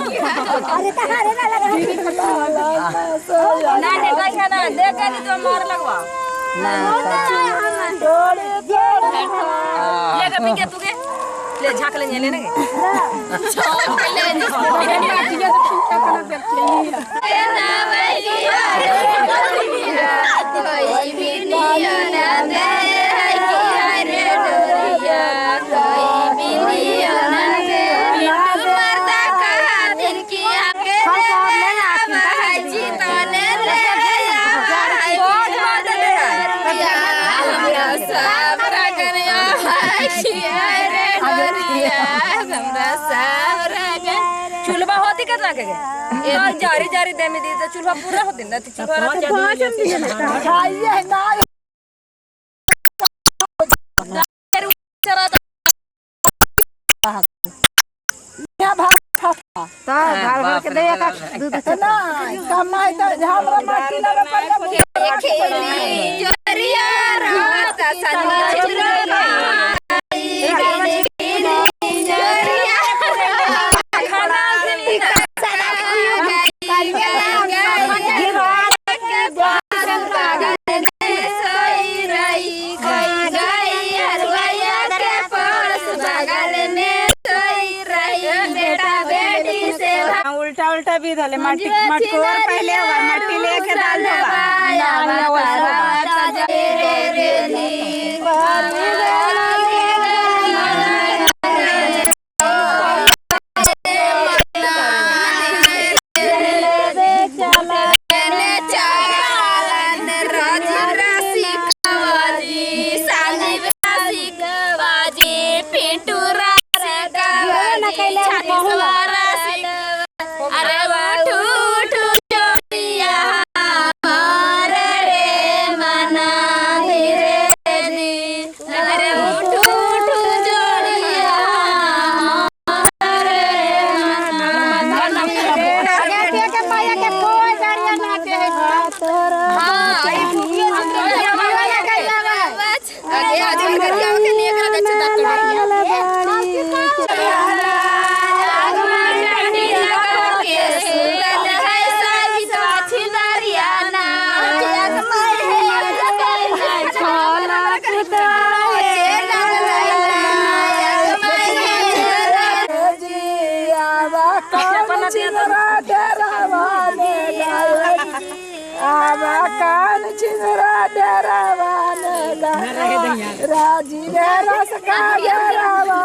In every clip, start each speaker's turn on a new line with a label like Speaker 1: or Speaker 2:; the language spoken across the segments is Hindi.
Speaker 1: अरे तहारे ना लगा
Speaker 2: ना ने कहिया ना देख के तो मार लगवा
Speaker 3: ना
Speaker 2: ले के पिके तू के ले झाक ले ले ना छोड़ के ले ना भैया कोई भी नहीं ना दे रे डोरिया कोई भी नहीं ना दे मर्दा का दिन की आके जी तो ले ले सावरा करिया रे डोरिया हमरा सावरा के चुलबा होती कर लागे ए जारी जारी दे में दी तो चुलबा पूरा होती ना चुलबा खाइए ना
Speaker 1: घर के दे का दूध ना कमाई तो हमरा माटी लगे पर
Speaker 2: खेली जरिया रात सनी छिलना जरिया खाना खेली
Speaker 3: उल्टा उल्टा भी धले माटी मटकोर पहले होगा माटी लेके डाल
Speaker 1: राजी रस का डेरावा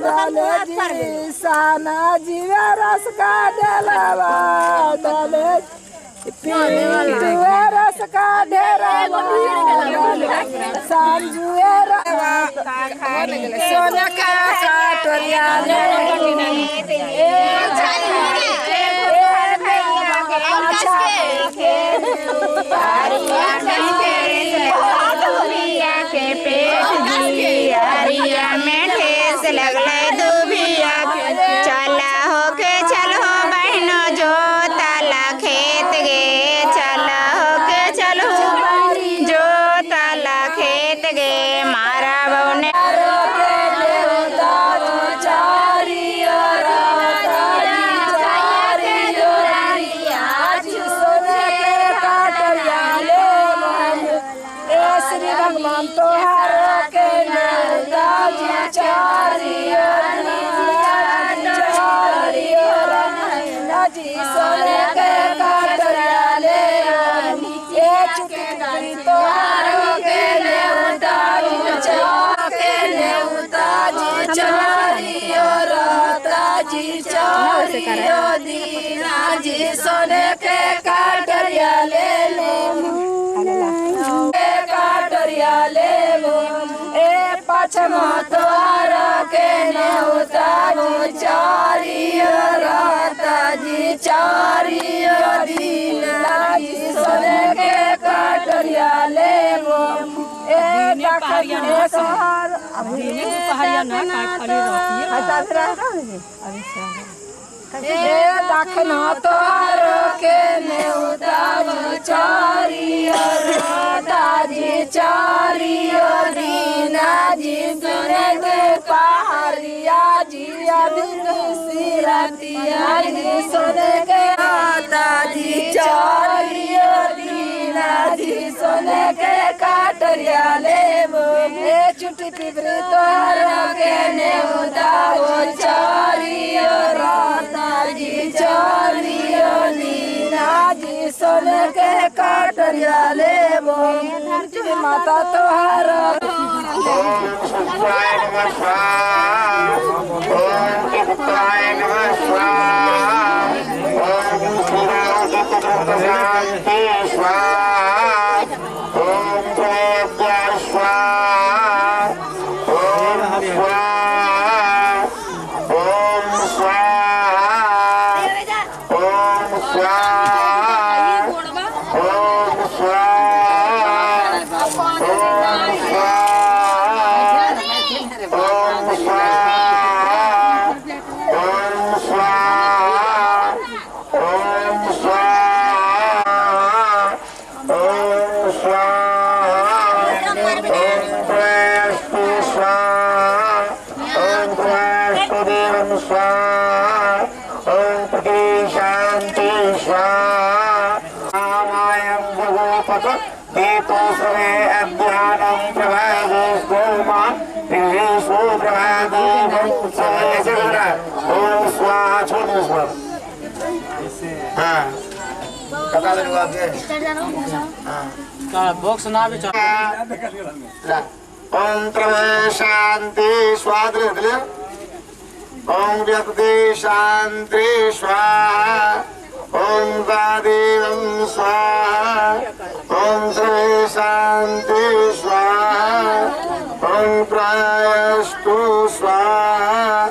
Speaker 1: डाले जी साना जीवे रस का डेरावा डाले पीटुए रस का डेरावा सांजुए सोना का काटोरिया
Speaker 3: के पेट दिया में ठेस लगले दुबिया चला हो के चलो बहनो जो ताला खेत गे चला हो के चलो जो ताला खेत गे मारा बौने
Speaker 1: भगवान तोहार के जी सोने के काटरिया ले ये चुटकी तोहार के ले उतारू के ले उतारू चारियो राता जी चारियो दीना जी सोने के काटरिया ले लो पछमा तोहर के ने उतारू चारियो राता जी चारियो दीना जी सोने के काटरिया लेबो ए डखने सहार अभी ने पहाड़िया ना खाली रहती है ए दखना तोहर के ने उतारू चारियो राता जी चारियो दीना जी सुने के पहाड़िया जी अभी सिरती दीना जी सोने के माता जी चलियो दीना जी सोने के काटरिया लेबो चुटी पिपरी तोहरा के नेउदा वो चलियो राता जी चलियो दीना जी सोने के काटरिया लेबो चुटी माता तोहरा
Speaker 4: ओम शिवाय नमः स्वाहा ओम चित्ताय नमः स्वाहा ओम श्रीरामचंद्र स्वाहा ओम प्रेभ्य स्वाहा ओम स्वाहा ओम स्वाहा ओम स्वाहा ओम स्वाहा
Speaker 5: बॉक्स ना भी
Speaker 4: ओम प्रभु शांति स्वाहा ओम व्यक्ति शांति स्वाहा ओम वादेवं स्वाहा ओम सर्वे शांति स्वाहा ओम प्रायस्तु स्वाहा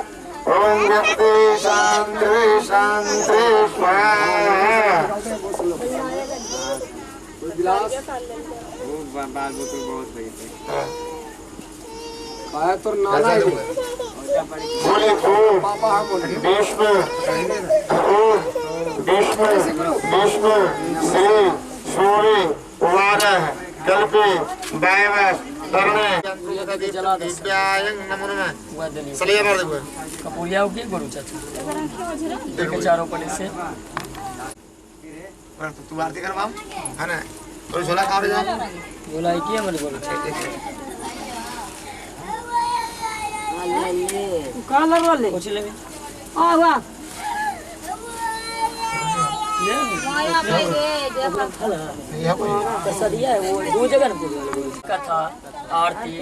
Speaker 4: ओम व्यक्ति शांति शांति स्वाहा
Speaker 5: तो नाना
Speaker 4: बोले विष्णु विष्णु श्री सूर्य वारः कल्पे दैवस तरुणे नमो नमः सलिया मार दे
Speaker 5: कपूरिया के गुरु चाचा देखे चारों पले से
Speaker 4: तू आरती कर बाम है ना तो झोला खा जा
Speaker 5: बोला है कि हमने गुरु चाचा
Speaker 1: कहाँ लगोले
Speaker 5: कुछ ले
Speaker 1: आ वाह
Speaker 5: सरिया है वो दो जगह न कथा आरती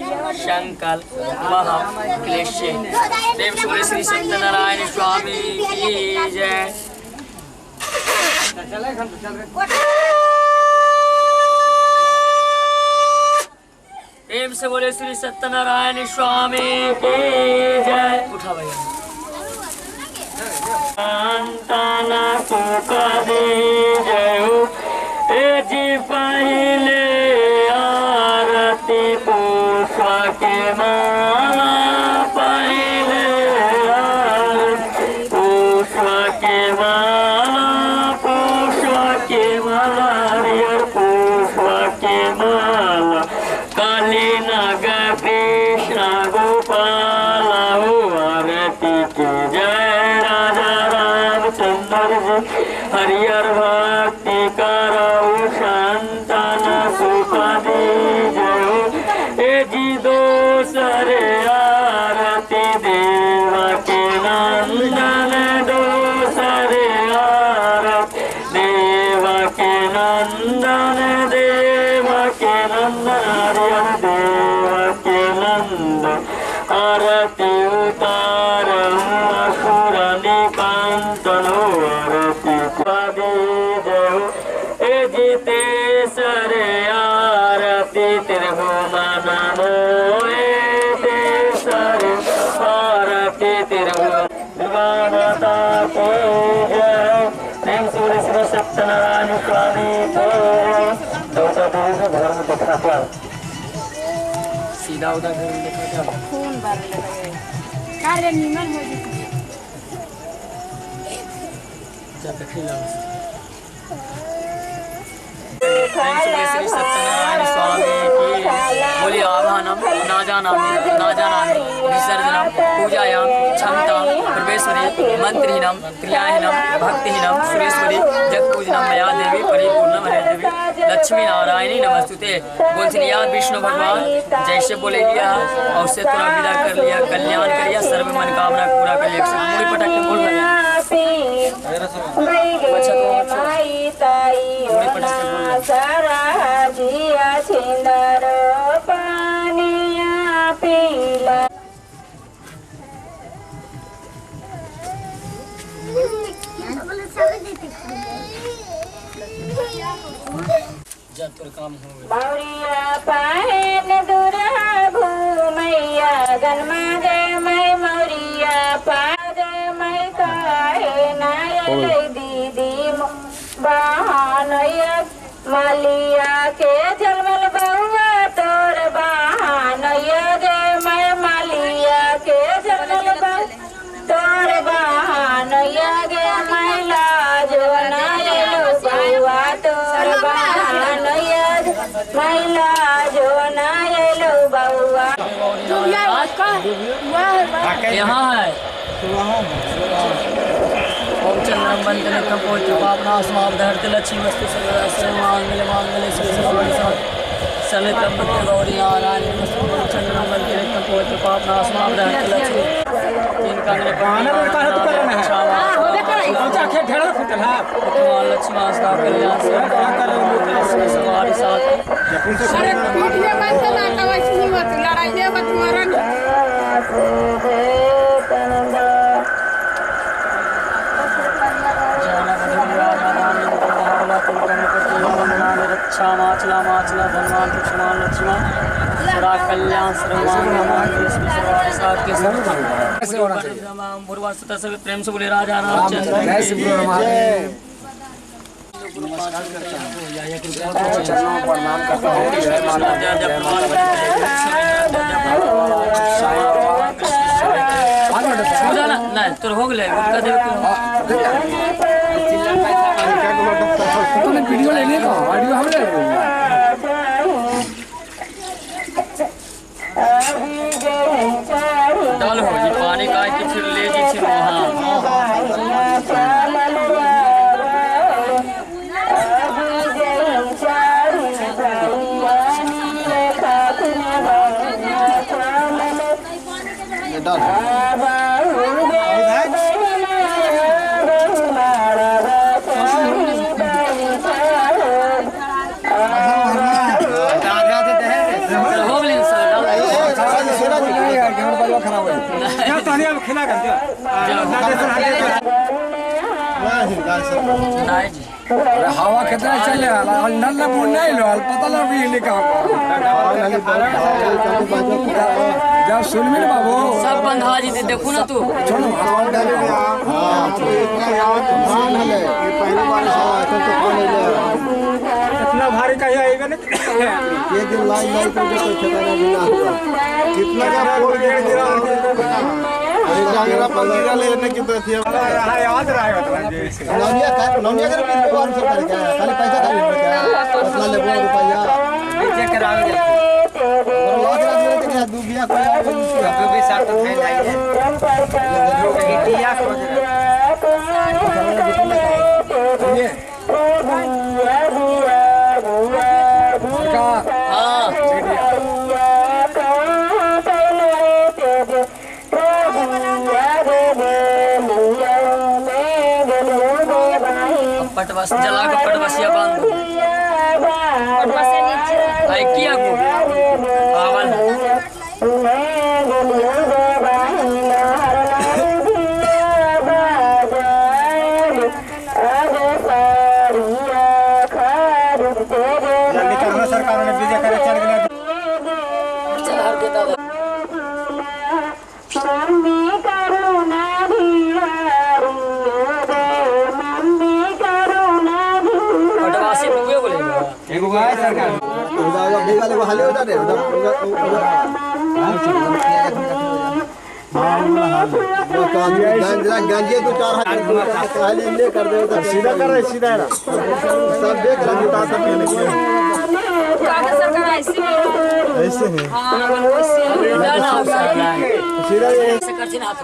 Speaker 5: संकल्प महा क्लेश देव सूर्य श्री सत्यनारायण स्वामी की जय प्रेम से बोले श्री सत्यनारायण स्वामी की जय उठा भैया संताना सुखा दे जय ए जी पहले आरती पुष्पा के माला पहले आरती पुष्पा के माला हरियर पुष्पा के माला काली नाग कृष्ण गोपाल आरती के जय राजा रामचंद्र जी हरियर भक्ति करो संतान सुख दी जय ए जी दोसरे आरती देव के नंदन दोसरे आरती देव के नंदन हरियर देव के नंदन आरती उतार असुर निकांतन आरती पादी जय ए जीते सरे आरती तिरहुमानो ए सरे आरती तिरहुमाता के जय प्रेम सूर्य श्री सत्यनारायण स्वामी के धर्म देखा सीधा उधर घर में देखा क्या
Speaker 3: खून बार लगे कार्य निमन हो जैसे
Speaker 5: जाके खिलाओ श्री सत्यनारायण स्वामी की बोली आवाहनम नाजानामि विसर्जनम पूजायाम क्षमताम प्रवेशवरे मंत्रहीनम क्रियाहीनम भक्तिहीनम सुरेश्वरी जगपूजनम मया देवी परिपूर्णम हरे देवी लक्ष्मी नारायणी नमस्तुते। बोल लिया विष्णु भगवान जैसे बोले लिया और उससे थोड़ा विदा कर लिया, कल्याण करिया, सर्व मनोकामना पूरा करिए। मुड़ी पटक के बोल रहे
Speaker 3: मौरिया पाहन दुरा घूमैया गनमा जय मैं मौरिया पाद मैं काहे नाय दीदी बहानैया मालिया के जलमल बउआ तोर बहानैया जय मैं मालिया के जलमल बउआ तोर बहानैया गे मैं लाजो नाय बउआ तोर बहानैया मैला जो नायलो बउआ
Speaker 5: यहाँ है ओम चंद्रम वंदन कपोच पापना समावधरत लक्ष्मी वस्तु सर्वदा मांगल्य मांगल्य सलितम गौरी नारायण चंद्रम वंदन कपोच पापना समावधरत लक्ष्मी इनका मेरे लक्ष्मी आस्था कल्याण से सवारी साथ रक्षा माचला माचला धनवान लक्ष्मण लक्ष्मण सदा कल्याण सर्व प्रेम से बोले राजा रामचंद्र
Speaker 4: प्रणाम करता हूँ।
Speaker 5: नहीं तो हो गए
Speaker 4: वीडियो लेने का वीडियो हम ले
Speaker 5: डाल हो जी पानी का कि फिर ले जी फिर वहाँ
Speaker 4: हवा कितना चले नल बोल नहीं लो पता लग लिखा जब सुन मिल बाबू
Speaker 5: सब बंधा जी देखो ना तू
Speaker 4: छोड़ो इतना भारी कहीं आएगा ना ये दिन लाइन लाइन करके कोई ठिकाना नहीं हुआ कितना का बोल डेढ़ दिना पंजीरा लेने की तो थी याद रहेगा नौनिया का कौन सा कर क्या खाली पैसा खाली क्या अपना ले बोल रुपया चेक कराओगे लाज लाज में क्या दुबिया को भी साथ तो फैल जाएंगे इंडिया को ये
Speaker 5: पटवस जला के पटवसिया बांध दो
Speaker 2: पटवसिया नीचे
Speaker 5: आई किया को आवन
Speaker 4: सरकार ने बीजे करे चल गया
Speaker 5: चल हर के दादा
Speaker 4: एगो गाय सरकार उधर वाले को हाले उधर उधर गंजे तो 4 हाथ हाले ले कर दे उधर सीधा कर रहे सीधा सब देख रहे जुटा सब पहले
Speaker 2: सरकार ऐसे
Speaker 4: है
Speaker 2: हां वैसे
Speaker 5: सीधा
Speaker 4: सीधा
Speaker 5: ऐसे कर हाथ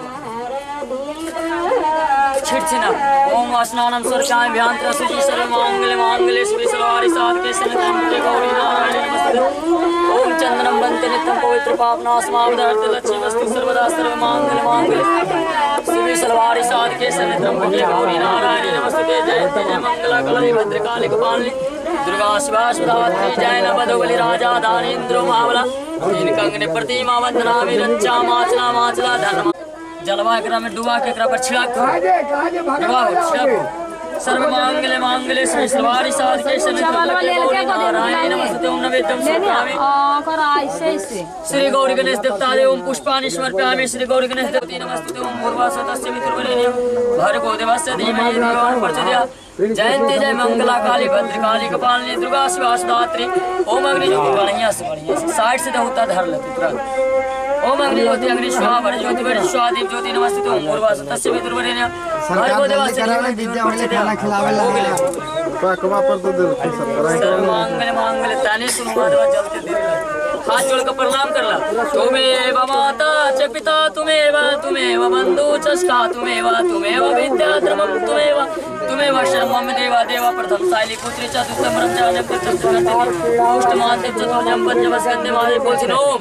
Speaker 5: छिड़छिना ओम वासनानम स्वर्गाय भ्यांतर सुचि सर्व मांगल्य मांगल्य शिवे सर्वारि साधके शरणं गौरी नारायण नमस्ते ओम चंदनम बंते नित्यं पवित्र पापनाशमावदार्थ लक्ष्मी वस्तु सर्वदा सर्व मांगल्य मांगल्य शिवे सर्वारि साधके शरणं गौरी नारायण नमस्ते जयते जय मंगला काली भद्रकाली कपालिनी दुर्गा शिवा सुधात्री जय नवदो बलि राजा दानेन्द्रो मावला तीन कंगने प्रतिमा वंदना विरंचा माचला माचला धर्म जलवा एकरा में डुबा के एकरा पर छिड़क सर्व मांगल्य मांगल्य श्री सर्वारि साधके शरणं नारायण नमस्ते ओम नवेद्यं समर्पयामि श्री गौरी गणेश देवताय ओम पुष्पाणि समर्पयामि श्री गौरी गणेश देवते नमस्ते ओम पूर्वासतस्य मित्रवरेण्यं भर्गो देवस्य धीमहि धियो यो नः प्रचोदयात् जयंती जय मंगला काली भद्रकाली कपालिनी दुर्गा शिवा सुधात्री ओम अग्नि ज्योति बढ़िया से साइड से होता धर लेते तुरंत ओम अग्नि ज्योति अग्नि स्वाहा वर ज्योति वर स्वादीप ज्योति नमस्ते ओम पूर्वासतस्य मित्रवरेण्यं भर्गो देवस्य धीमहि धियो यो नः
Speaker 4: खाना खिलावे कमा पर तो दे
Speaker 5: सर्व मांगल्य मांगल्य ताने सुनवा देवा जलते दे हाथ जोड़ कर प्रणाम करला तुमेव माता च पिता तुमेव बंधु च सखा तुमेव विद्या धर्मं तुमेव शर्मं देवा देवा प्रथम साइली पुत्री च दुतम रमजान पुत्रस्ते पुष्टमान देव चतुर्जम पंचमस्कंदे मादे बोलसिन ओम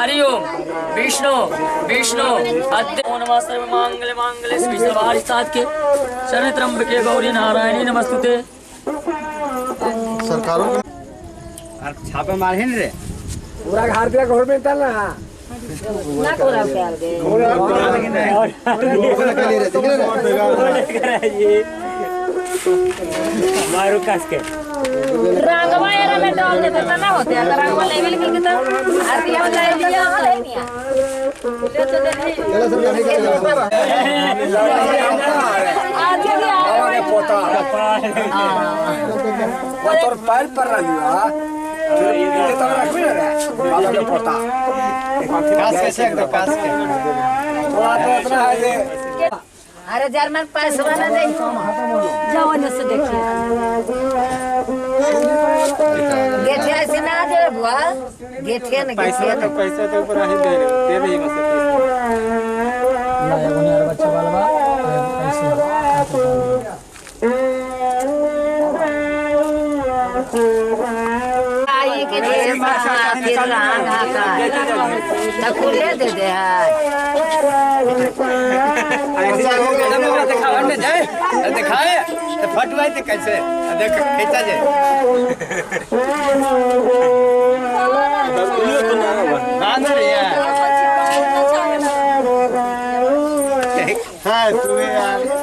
Speaker 5: हरि ओम विष्णु अद्य नमः सर्व मांगल्य मांगल्य श्री सर्वारि साधके शरण्य त्र्यंबके गौरी नारायणी नमस्तुते
Speaker 4: सरकारों
Speaker 6: छापा मारे रे
Speaker 1: पूरा घर पे घर में चल ना
Speaker 2: ना कोरा प्यार दे
Speaker 6: मारो कास के
Speaker 2: रंगवा एरा में डाल दे तो ना होते अगर रंगवा लेवल के तो आरती हम ले लिया ले निया ले तो दे आज के
Speaker 6: आवे पोता वो तोर पैर पर रहिया फिर ये तो रख भी रे बाबा के पोता कास कैसे एकदम कास के थोड़ा तो इतना है जे
Speaker 2: अरे जर्मन पैसा ना दे जाओ न से देखिए गेठे ऐसे ना दे बुआ गेठे न
Speaker 6: पैसा तो ऊपर ही दे दे बस
Speaker 5: लाया गुनी और बच्चा वाला
Speaker 2: आई के दे माता फिर रंगा का तकुले दे दे
Speaker 6: दिखाए तो फटवाई तो कैसे देख खींचा जाए
Speaker 4: है तुम्हें यार